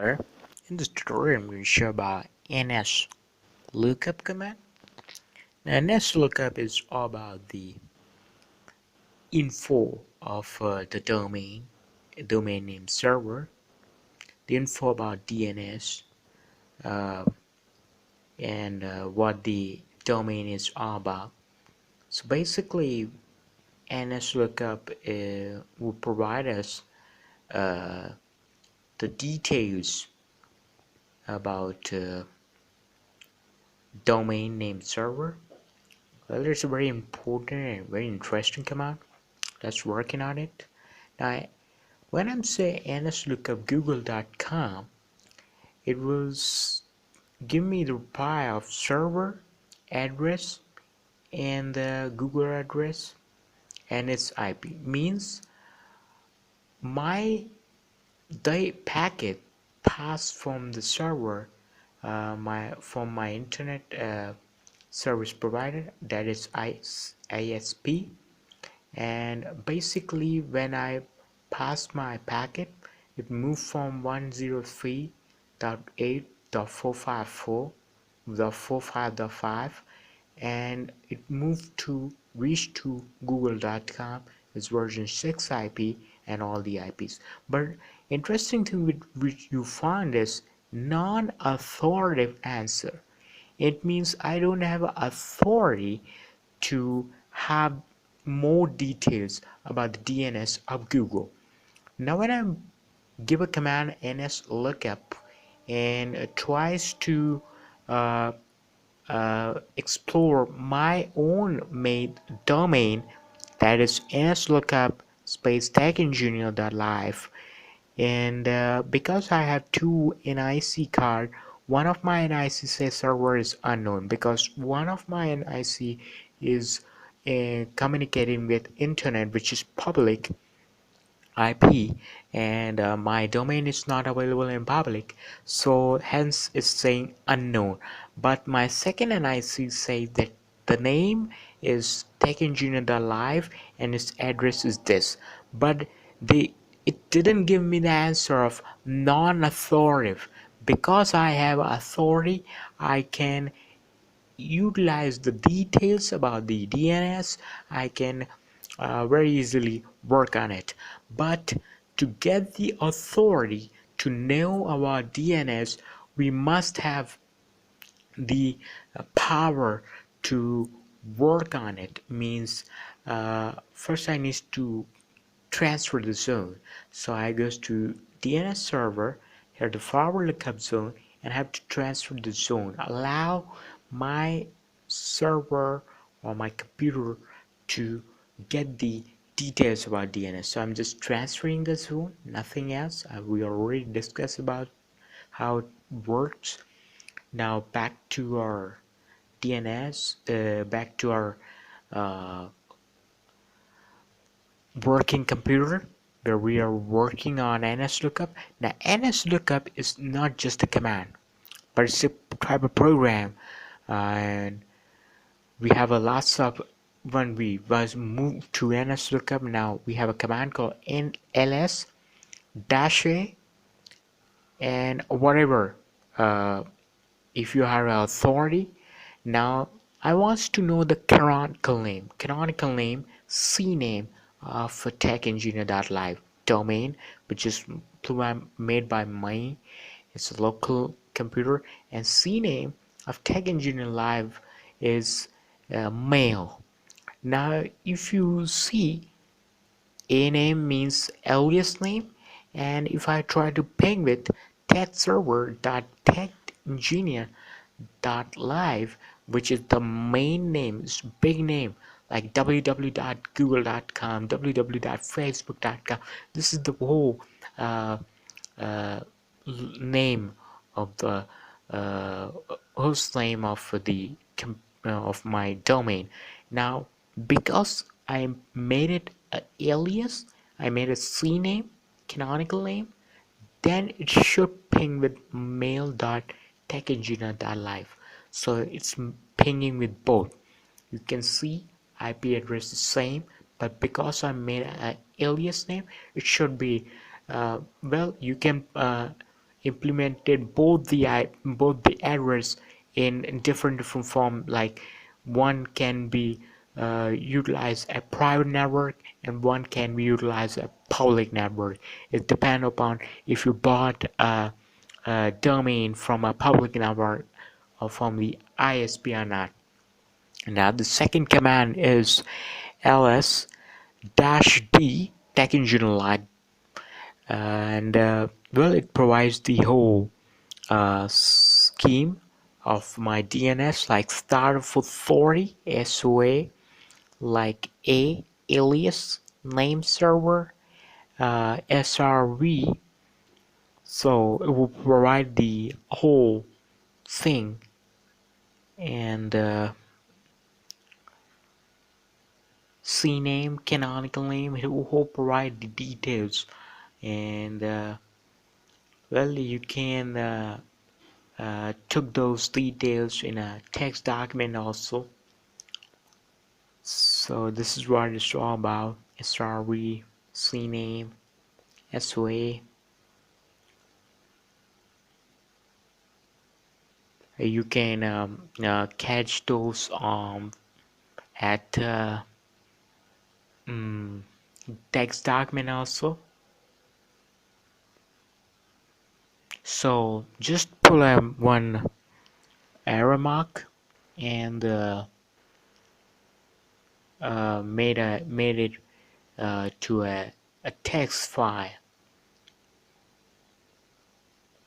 Hello, in this tutorial I'm going to show about Nslookup command. Now Nslookup is all about the info of the domain name server, the info about DNS, uh, and what the domain is all about. So basically, Nslookup will provide us uh, the details about domain name server. Well, it's a very important and very interesting command. Let's working on it. Now, when I'm saying nslookup google.com, it will give me the reply of server address and the Google address and its IP. Means my the packet passed from the server, from my internet service provider, that is ISP. And basically when I passed my packet, it moved from 103.8.454.45.5 and it moved to reach to google.com. It's version 6 IP and all the IPs. But interesting thing which you find is non-authoritative answer. It means I don't have authority to have more details about the DNS of Google. Now when I give a command nslookup and tries to uh, explore my own made domain, that is nslookup space techengineer.live, and because I have two NIC card, one of my NIC says server is unknown because one of my NIC is communicating with internet, which is public IP, and my domain is not available in public, so hence it's saying unknown. But my second NIC says that the name is techengineer.live and its address is this, but it didn't give me the answer of non-authoritative. Because I have authority, I can utilize the details about the DNS. I can very easily work on it. But to get the authority to know about DNS, we must have the power to work on it. Means first I need to transfer the zone. So I goes to DNS server, here the forward lookup zone, and have to transfer the zone. Allow my server or my computer to get the details about DNS. So I'm just transferring the zone, nothing else. We already discussed about how it works. Now back to our DNS, back to our uh, working computer where we are working on nslookup. Now nslookup is not just a command, but it's a type of program, and we have a lots of, when we was moved to nslookup, now we have a command called ls -a and whatever, if you have authority. Now I want to know the canonical name CNAME of techengineer.live domain, which is made by me. It's a local computer, and CNAME of techengineer.live is mail. Now if you see, a name means alias name, and if I try to ping with testserver.techengineer.live, which is the main name, it's big name like www.google.com, www.facebook.com. This is the whole uh, uh, name of the uh, host name of of my domain. Now because I made it an alias, I made a CNAME, canonical name, then it should ping with mail.techengineer.live. So it's pinging with both. You can see IP address is same, but because I made an alias name, it should be well, you can implemented both the address in different form. Like one can be utilized a private network and one can be utilized a public network. It depends upon if you bought a domain from a public network or from the ISP or not. Now the second command is ls -d tech engine light, and well, it provides the whole scheme of my DNS, like start for 40 SOA, like a alias name server, SRV. So it will provide the whole thing, and CNAME, canonical name. It will provide the details, and well, you can took those details in a text document also. So this is what it's all about: SRV, CNAME, SOA. You can catch those at mm, text document also. So just pull one error mark and made it to a text file.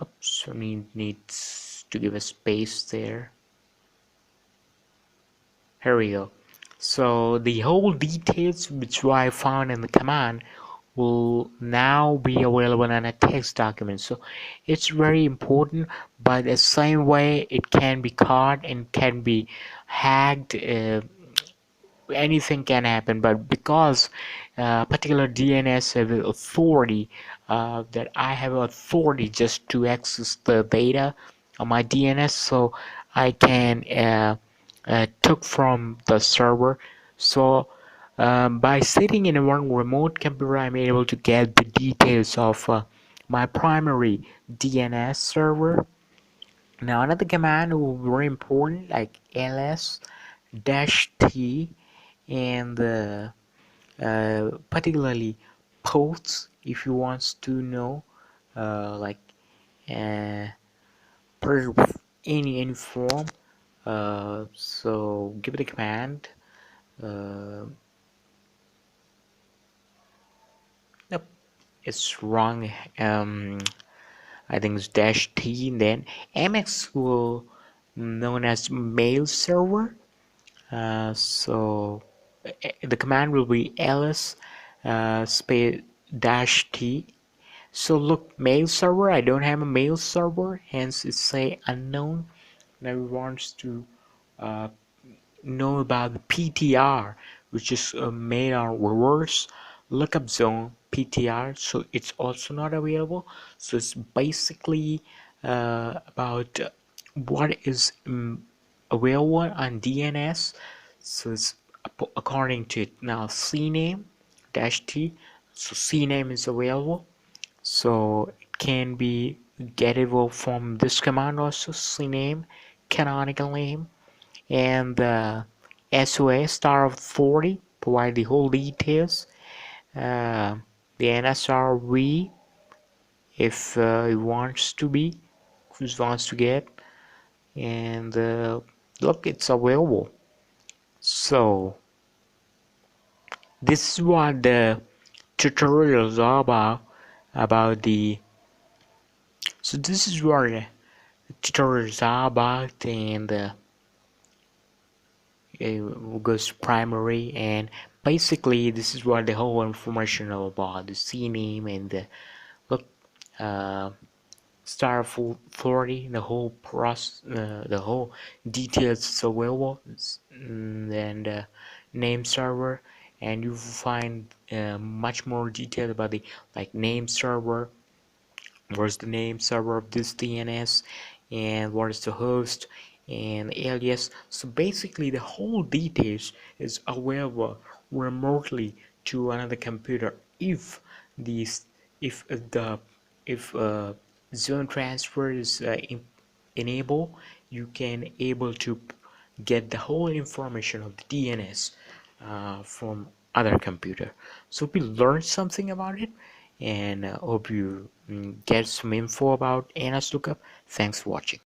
Oops, needs to give a space there. Here we go. So the whole details which I found in the command will now be available in a text document. So it's very important, but the same way it can be caught and can be hacked. Anything can happen, but because particular DNS have authority, that I have authority just to access the data on my DNS, so I can took from the server. So by sitting in one remote computer, I'm able to get the details of my primary DNS server. Now another command will be very important, like ls-t, and particularly ports, if you want to know, like uh, per any form. So give it a command. uh, nope, it's wrong. I think it's -t, and then mx will known as mail server. So the command will be ls space -t. So look, mail server, I don't have a mail server, hence it's say unknown. Now we want to uh, know about the PTR, which is made on reverse lookup zone PTR. So it's also not available. So it's basically about what is available on DNS. So it's according to it. Now CNAME -t. So CNAME is available. So it can be gettable from this command also, CNAME, canonical name, and the SOA star of 40 provide the whole details. The NSRV, if it wants to be, who wants to get, and look, it's available. So this is what the tutorials are about the. So this is what the tutorials are about, and it goes primary, and basically this is what the whole information about the CNAME and the look star 40, the whole process, the whole details is available, and name server, and you will find much more detail about the like name server, what's the name server of this DNS, and what is the host and alias. So basically the whole details is available remotely to another computer if these if the if zone transfer is enable, you can able to get the whole information of the DNS from other computer. So we learned something about it, and hope you get some info about Nslookup. Thanks for watching.